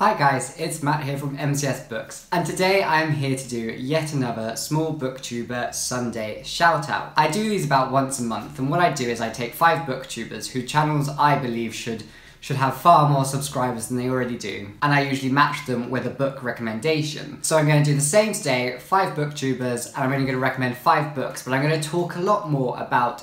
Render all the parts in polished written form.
Hi guys, it's Matt here from MCS-books, and today I'm here to do yet another Small BookTuber Sunday Shoutout. I do these about once a month, and what I do is I take 5 booktubers whose channels I believe should have far more subscribers than they already do, and I usually match them with a book recommendation. So I'm going to do the same today, 5 booktubers, and I'm only going to recommend 5 books, but I'm going to talk a lot more about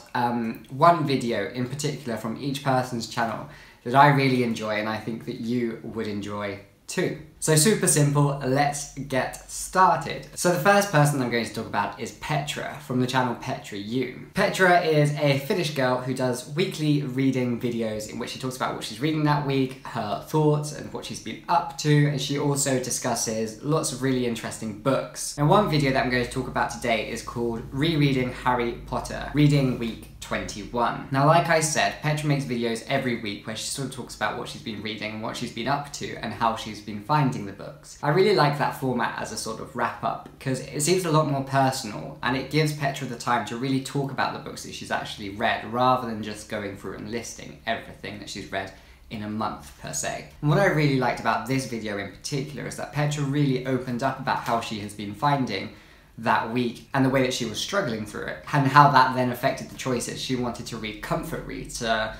one video in particular from each person's channel that I really enjoy and I think that you would enjoy too. So super simple, let's get started. So the first person I'm going to talk about is Petra from the channel Petra U. Petra is a Finnish girl who does weekly reading videos in which she talks about what she's reading that week, her thoughts and what she's been up to, and she also discusses lots of really interesting books. And one video that I'm going to talk about today is called Rereading Harry Potter, Reading Week 21. Now, like I said, Petra makes videos every week where she sort of talks about what she's been reading and what she's been up to and how she's been finding the books. I really like that format as a sort of wrap-up because it seems a lot more personal and it gives Petra the time to really talk about the books that she's actually read rather than just going through and listing everything that she's read in a month per se. And what I really liked about this video in particular is that Petra really opened up about how she has been finding that week and the way that she was struggling through it and how that then affected the choices she wanted to read comfort reads to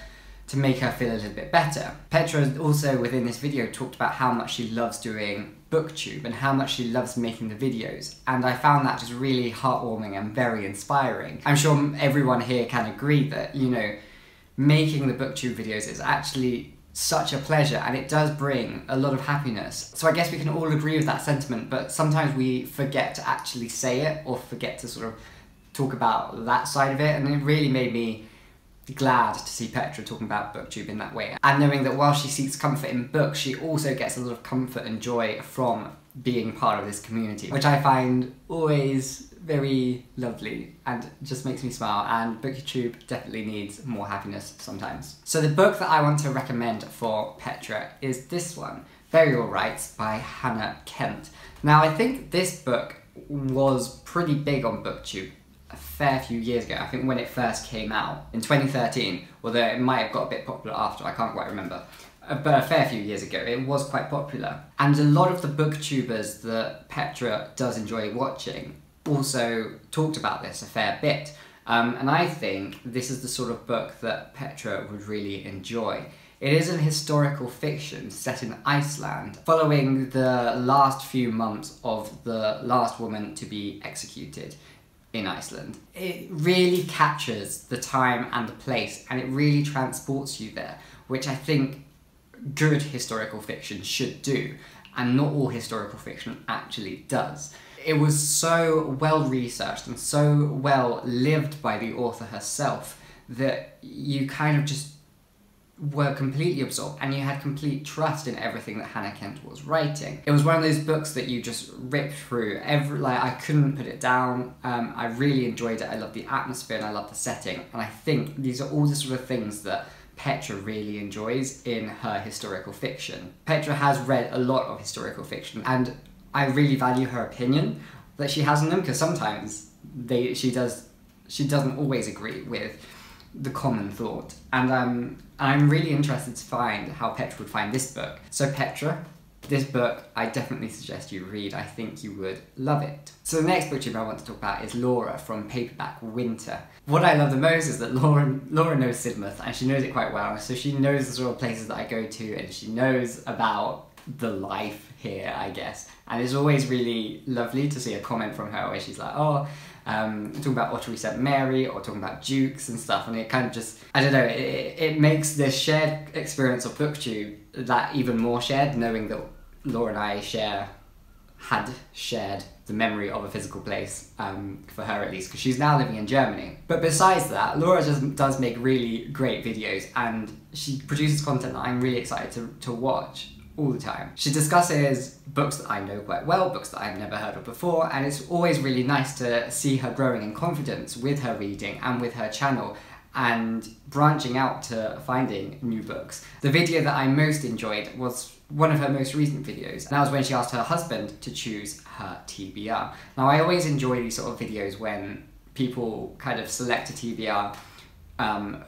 make her feel a little bit better. Petra also within this video talked about how much she loves doing booktube and how much she loves making the videos, and I found that just really heartwarming and very inspiring. I'm sure everyone here can agree that, you know, making the booktube videos is actually such a pleasure and it does bring a lot of happiness. So I guess we can all agree with that sentiment, but sometimes we forget to actually say it or forget to sort of talk about that side of it, and it really made me glad to see Petra talking about booktube in that way, and knowing that while she seeks comfort in books, she also gets a lot of comfort and joy from being part of this community, which I find always very lovely and just makes me smile, and booktube definitely needs more happiness sometimes. So the book that I want to recommend for Petra is this one, Burial Rites by Hannah Kent. Now I think this book was pretty big on booktube a fair few years ago. I think when it first came out in 2013, although it might have got a bit popular after, I can't quite remember. But a fair few years ago, it was quite popular. And a lot of the booktubers that Petra does enjoy watching also talked about this a fair bit. And I think this is the sort of book that Petra would really enjoy. It is an historical fiction set in Iceland, following the last few months of the last woman to be executed in Iceland. It really captures the time and the place, and it really transports you there, which I think good historical fiction should do, and not all historical fiction actually does. It was so well researched and so well lived by the author herself that you kind of just were completely absorbed and you had complete trust in everything that Hannah Kent was writing. It was one of those books that you just ripped through. I couldn't put it down. I really enjoyed it. I loved the atmosphere and I loved the setting, and I think these are all the sort of things that Petra really enjoys in her historical fiction. Petra has read a lot of historical fiction, and I really value her opinion that she has on them, because sometimes she doesn't always agree with the common thought, and I'm really interested to find how Petra would find this book. So Petra, this book I definitely suggest you read. I think you would love it. So the next booktuber I want to talk about is Laura from Paperback Winter. What I love the most is that Laura knows Sidmouth, and she knows it quite well, so she knows the sort of places that I go to, and she knows about the life here, I guess. And it's always really lovely to see a comment from her where she's like, oh, talking about Ottery St Mary or talking about Dukes and stuff, and it kind of just, I don't know, it makes this shared experience of booktube that even more shared, knowing that Laura and I had shared the memory of a physical place, for her at least, because she's now living in Germany. But besides that, Laura just does make really great videos, and she produces content that I'm really excited to watch all the time. She discusses books that I know quite well, books that I've never heard of before, and it's always really nice to see her growing in confidence with her reading and with her channel, and branching out to finding new books. The video that I most enjoyed was one of her most recent videos, and that was when she asked her husband to choose her TBR. Now I always enjoy these sort of videos when people kind of select a TBR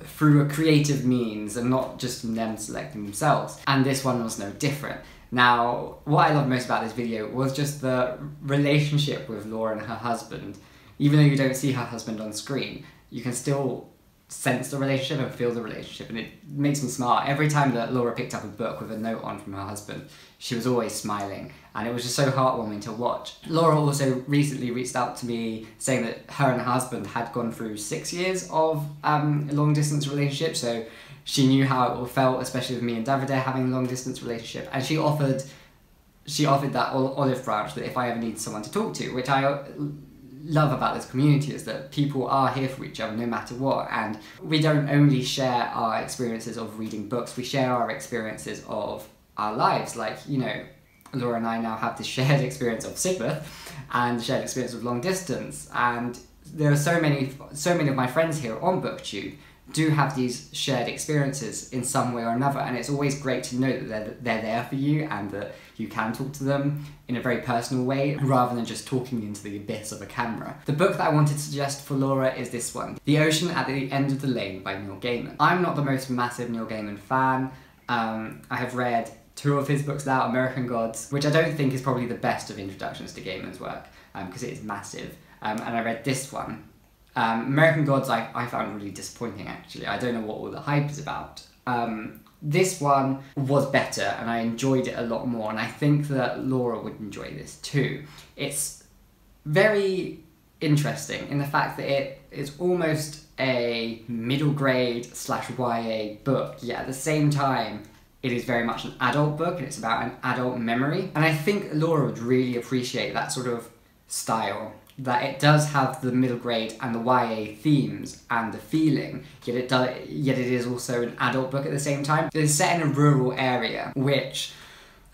through a creative means and not just them selecting themselves, and this one was no different. Now, what I love most about this video was just the relationship with Laura and her husband. Even though you don't see her husband on screen, you can still sense the relationship and feel the relationship, and it makes me smile. Every time that Laura picked up a book with a note on from her husband, she was always smiling, and it was just so heartwarming to watch. Laura also recently reached out to me saying that her and her husband had gone through 6 years of a long distance relationship, so she knew how it all felt, especially with me and Davide having a long distance relationship, and she offered that olive branch that if I ever need someone to talk to, which I love about this community, is that people are here for each other no matter what, and we don't only share our experiences of reading books, we share our experiences of our lives. Like, you know, Laura and I now have this shared experience of Sidmouth and shared experience of long distance, and there are so many of my friends here on BookTube do have these shared experiences in some way or another, and it's always great to know that they're there for you and that you can talk to them in a very personal way rather than just talking into the abyss of a camera. The book that I wanted to suggest for Laura is this one, The Ocean at the End of the Lane by Neil Gaiman. I'm not the most massive Neil Gaiman fan. I have read 2 of his books now, American Gods, which I don't think is probably the best of introductions to Gaiman's work because it is massive, and I read this one. American Gods I found really disappointing, actually. I don't know what all the hype is about. This one was better and I enjoyed it a lot more, and I think that Laura would enjoy this too. It's very interesting in the fact that it is almost a middle grade / YA book, yet at the same time it is very much an adult book and it's about an adult memory. And I think Laura would really appreciate that sort of style, that it does have the middle grade and the YA themes and the feeling, yet it is also an adult book at the same time. It's set in a rural area, which,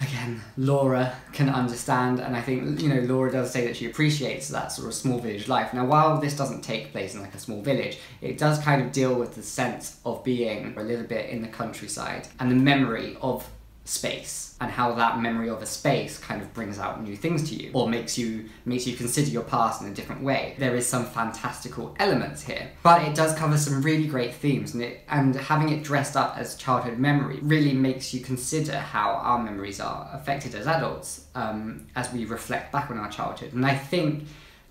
again, Laura can understand, and I think, you know, Laura does say that she appreciates that sort of small village life. Now, while this doesn't take place in like a small village, it does kind of deal with the sense of being a little bit in the countryside and the memory of space, and how that memory of a space kind of brings out new things to you, or makes you consider your past in a different way. There is some fantastical elements here, but it does cover some really great themes, and having it dressed up as childhood memory really makes you consider how our memories are affected as adults as we reflect back on our childhood. And I think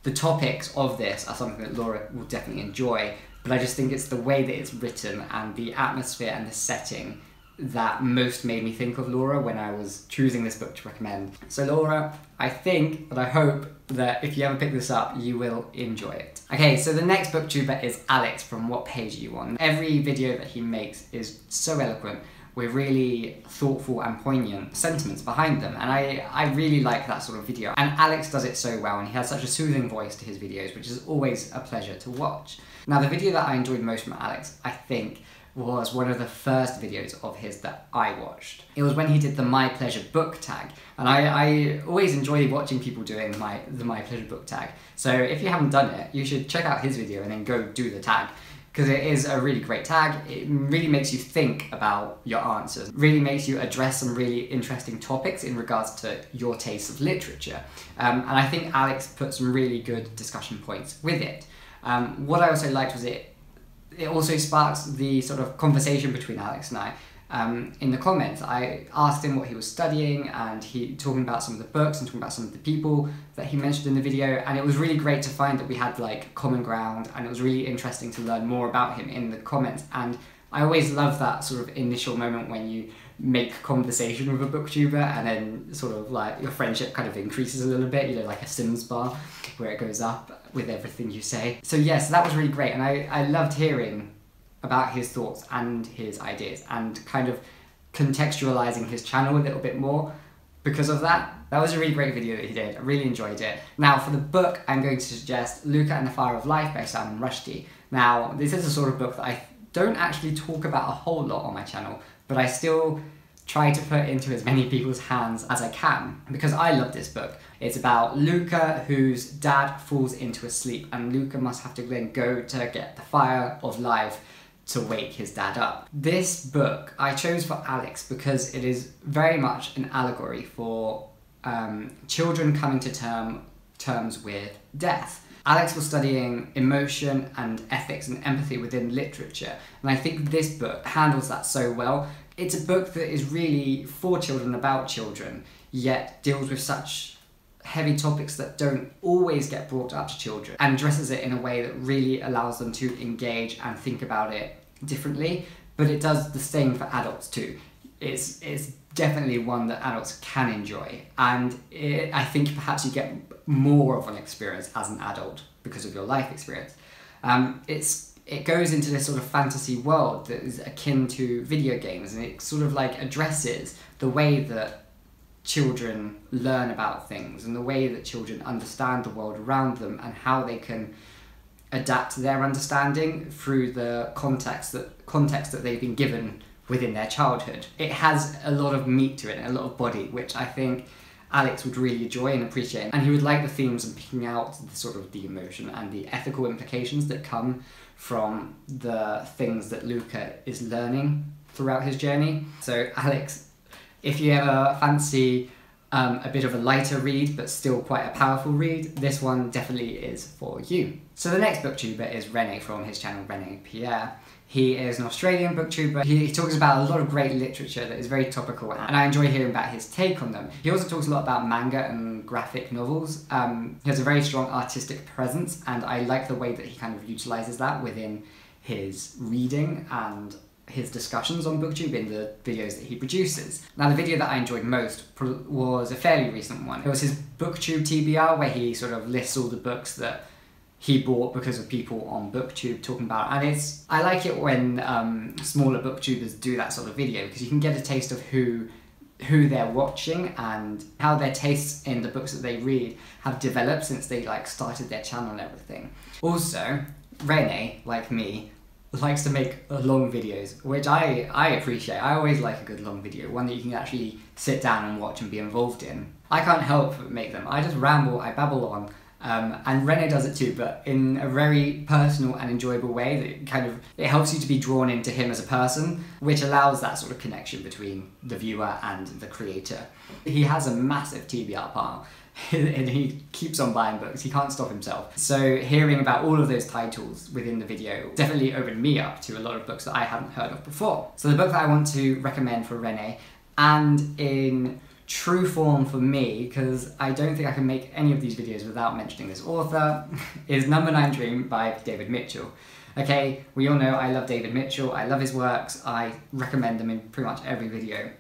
the topics of this are something that Laura will definitely enjoy, but I just think it's the way that it's written and the atmosphere and the setting that most made me think of Laura when I was choosing this book to recommend. So Laura, I think, but I hope that if you ever pick this up, you will enjoy it. Okay, so the next booktuber is Alex from Whatpageareyouon. Every video that he makes is so eloquent, with really thoughtful and poignant sentiments behind them, and I really like that sort of video. And Alex does it so well, and he has such a soothing voice to his videos, which is always a pleasure to watch. Now, the video that I enjoyed most from Alex, I think, was one of the first videos of his that I watched. It was when he did the My Pleasure book tag, and I always enjoy watching people doing the My Pleasure book tag. So if you haven't done it, you should check out his video and then go do the tag, because it is a really great tag. It really makes you think about your answers, really makes you address some really interesting topics in regards to your taste of literature. And I think Alex put some really good discussion points with it. What I also liked was it also sparks the sort of conversation between Alex and I. In the comments, I asked him what he was studying, and he talking about some of the books and talking about some of the people that he mentioned in the video, and it was really great to find that we had like common ground, and it was really interesting to learn more about him in the comments. And I always love that sort of initial moment when you make conversation with a booktuber and then sort of like your friendship kind of increases a little bit, you know, like a Sims bar where it goes up with everything you say. So yes, that was really great, and I loved hearing about his thoughts and his ideas and kind of contextualizing his channel a little bit more because of that. That was a really great video that he did. I really enjoyed it. Now for the book, I'm going to suggest Luka and the Fire of Life by Salman Rushdie. Now this is a sort of book that I don't actually talk about a whole lot on my channel, but I still try to put into as many people's hands as I can because I love this book. It's about Luka, whose dad falls into a sleep, and Luka must have to then go to get the fire of life to wake his dad up. This book I chose for Alex because it is very much an allegory for children coming to terms with death. Alex was studying emotion and ethics and empathy within literature, and I think this book handles that so well. it's a book that is really for children, about children, yet deals with such heavy topics that don't always get brought up to children, and addresses it in a way that really allows them to engage and think about it differently, but it does the same for adults too. It's definitely one that adults can enjoy, and I think perhaps you get more of an experience as an adult because of your life experience. It goes into this sort of fantasy world that is akin to video games, and it sort of like addresses the way that children learn about things and the way that children understand the world around them and how they can adapt their understanding through the context that they've been given within their childhood. It has a lot of meat to it and a lot of body, which I think Alex would really enjoy and appreciate, and he would like the themes and picking out the sort of the emotion and the ethical implications that come from the things that Luka is learning throughout his journey. So Alex, if you ever fancy a bit of a lighter read but still quite a powerful read, this one definitely is for you. So the next booktuber is Rene from his channel Rene Pierre. He is an Australian booktuber. He talks about a lot of great literature that is very topical, and I enjoy hearing about his take on them. He also talks a lot about manga and graphic novels. He has a very strong artistic presence, and I like the way that he kind of utilises that within his reading and his discussions on BookTube in the videos that he produces. Now, the video that I enjoyed most was a fairly recent one. It was his BookTube TBR, where he sort of lists all the books that he bought because of people on BookTube talking about it. And I like it when smaller booktubers do that sort of video, because you can get a taste of who they're watching and how their tastes in the books that they read have developed since they like started their channel and everything. Also, Rene, like me, likes to make long videos, which I appreciate. I always like a good long video, one that you can actually sit down and watch and be involved in. I can't help but make them. I just ramble, I babble on. And Rene does it too, but in a very personal and enjoyable way that it helps you to be drawn into him as a person, which allows that sort of connection between the viewer and the creator. He has a massive TBR pile, and he keeps on buying books. He can't stop himself. So hearing about all of those titles within the video definitely opened me up to a lot of books that I hadn't heard of before. So the book that I want to recommend for Rene, and in true form for me, because I don't think I can make any of these videos without mentioning this author, is Number 9 Dream by David Mitchell. Okay, we all know I love David Mitchell, I love his works, I recommend them in pretty much every video.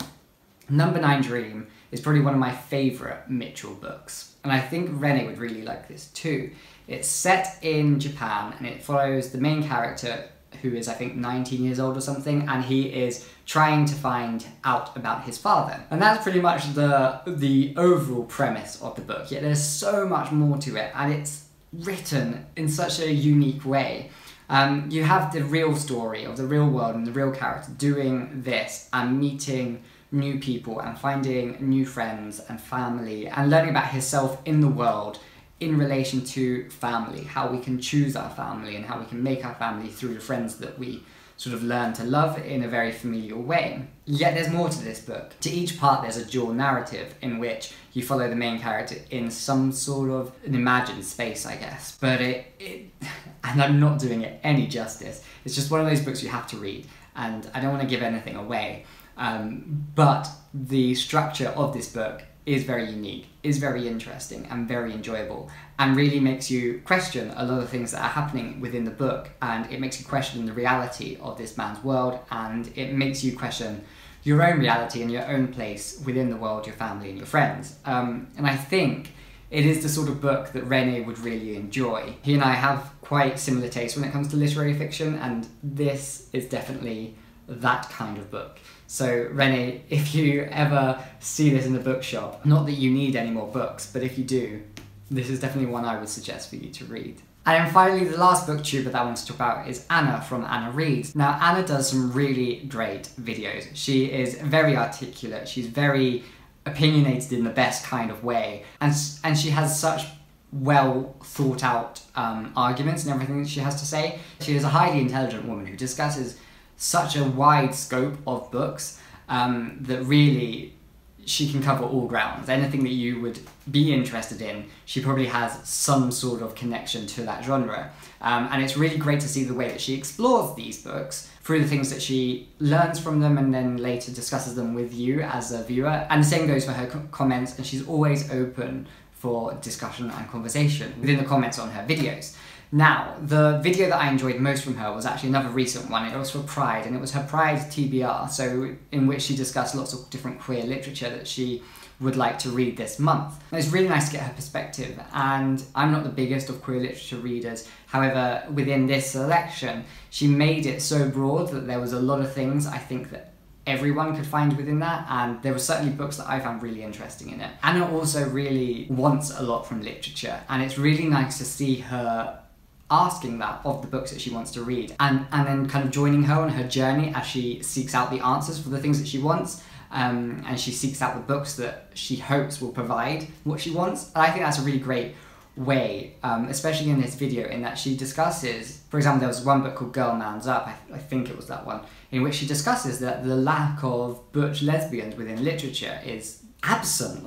Number 9 Dream is probably one of my favourite Mitchell books, and I think Rene would really like this too. It's set in Japan, and it follows the main character, who is I think 19 years old or something, and he is trying to find out about his father. And that's pretty much the overall premise of the book, yet there's so much more to it, and it's written in such a unique way. You have the real story of the real world and the real character doing this and meeting new people and finding new friends and family and learning about himself in the world in relation to family, how we can choose our family and how we can make our family through the friends that we sort of learn to love in a very familial way. Yet there's more to this book. To each part there's a dual narrative in which you follow the main character in some sort of an imagined space, I guess. But and I'm not doing it any justice, it's just one of those books you have to read, and I don't want to give anything away. But the structure of this book is very unique, is very interesting and very enjoyable, and really makes you question a lot of things that are happening within the book, and it makes you question the reality of this man's world, and it makes you question your own reality and your own place within the world, your family and your friends. And I think it is the sort of book that Rene would really enjoy. He and I have quite similar tastes when it comes to literary fiction, and this is definitely that kind of book. So Rene, if you ever see this in the bookshop, not that you need any more books, but if you do, this is definitely one I would suggest for you to read. And then finally, the last booktuber that I want to talk about is Anna from Anna Reads. Now, Anna does some really great videos. She is very articulate, she's very opinionated in the best kind of way, and she has such well thought out arguments and everything that she has to say. She is a highly intelligent woman who discusses such a wide scope of books that really she can cover all grounds. Anything that you would be interested in, she probably has some sort of connection to that genre. And it's really great to see the way that she explores these books through the things that she learns from them and then later discusses them with you as a viewer. And the same goes for her comments, and she's always open for discussion and conversation within the comments on her videos. Now, the video that I enjoyed most from her was actually another recent one. It was for Pride, and it was her Pride TBR, so in which she discussed lots of different queer literature that she would like to read this month. And it's really nice to get her perspective, and I'm not the biggest of queer literature readers. However, within this selection, she made it so broad that there was a lot of things I think that everyone could find within that, and there were certainly books that I found really interesting in it. Anna also really wants a lot from literature, and it's really nice to see her asking that of the books that she wants to read, and then kind of joining her on her journey as she seeks out the answers for the things that she wants, and she seeks out the books that she hopes will provide what she wants. And I think that's a really great way, especially in this video, in that she discusses, for example, there was one book called Girl Man's Up, I think it was that one, in which she discusses that the lack of butch lesbians within literature is absent.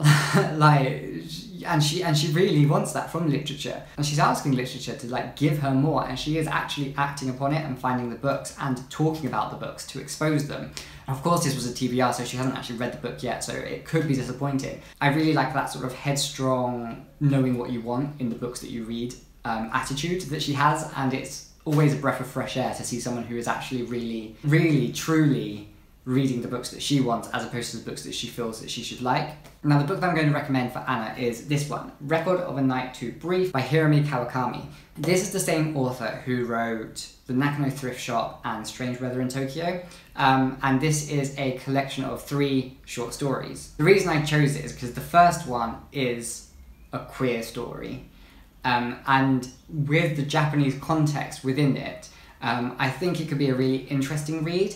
And she really wants that from literature, and she's asking literature to like give her more, and she is actually acting upon it and finding the books and talking about the books to expose them. And of course this was a TBR, so she hasn't actually read the book yet, so it could be disappointing. I really like that sort of headstrong, knowing what you want in the books that you read attitude that she has, and it's always a breath of fresh air to see someone who is actually really truly reading the books that she wants as opposed to the books that she feels that she should like. Now, the book that I'm going to recommend for Anna is this one, Record of a Night Too Brief by Hiromi Kawakami. This is the same author who wrote The Nakano Thrift Shop and Strange Weather in Tokyo, and this is a collection of 3 short stories. The reason I chose it is because the first one is a queer story, and with the Japanese context within it, I think it could be a really interesting read.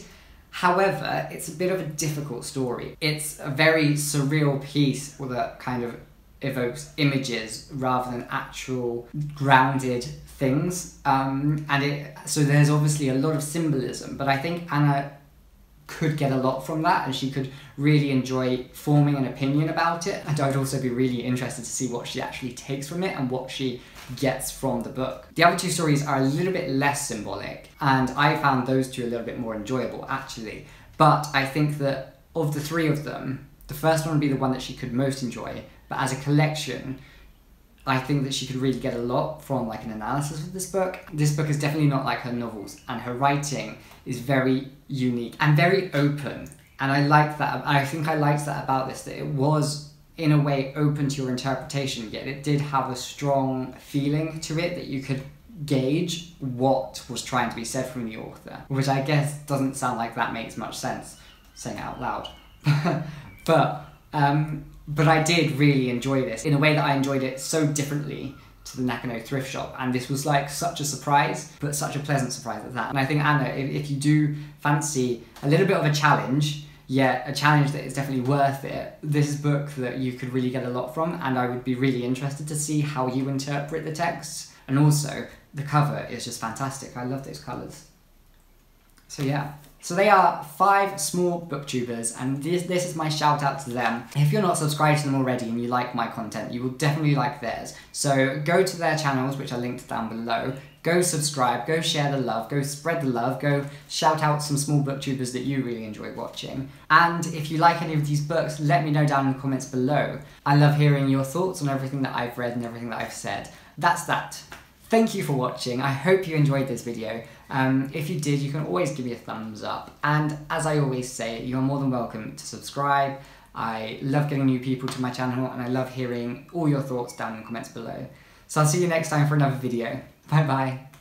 However, it's a bit of a difficult story. It's a very surreal piece that kind of evokes images rather than actual grounded things. So there's obviously a lot of symbolism, but I think Anna could get a lot from that, and she could really enjoy forming an opinion about it. And I'd also be really interested to see what she actually takes from it and what she gets from the book. The other 2 stories are a little bit less symbolic, and I found those 2 a little bit more enjoyable actually. But I think that of the 3 of them, the first one would be the one that she could most enjoy, but as a collection, I think that she could really get a lot from like an analysis of this book. This book is definitely not like her novels, and her writing is very unique and very open, and I like that. I think I liked that about this, that it was in a way open to your interpretation, yet it did have a strong feeling to it that you could gauge what was trying to be said from the author, which I guess doesn't sound like that makes much sense saying it out loud. But I did really enjoy this in a way that I enjoyed it so differently to the Nakano Thrift Shop, and this was like such a surprise, but such a pleasant surprise at that. And I think, Anna, if you do fancy a little bit of a challenge, yet a challenge that is definitely worth it, this is a book that you could really get a lot from, and I would be really interested to see how you interpret the text. And also, the cover is just fantastic. I love those colours. So yeah. So they are 5 small booktubers, and this is my shout out to them. If you're not subscribed to them already and you like my content, you will definitely like theirs. So go to their channels, which are linked down below. Go subscribe, go share the love, go spread the love, go shout out some small booktubers that you really enjoy watching. And if you like any of these books, let me know down in the comments below. I love hearing your thoughts on everything that I've read and everything that I've said. That's that. Thank you for watching. I hope you enjoyed this video. If you did, you can always give me a thumbs up. And as I always say, you're more than welcome to subscribe. I love getting new people to my channel, and I love hearing all your thoughts down in the comments below. So I'll see you next time for another video. Bye bye.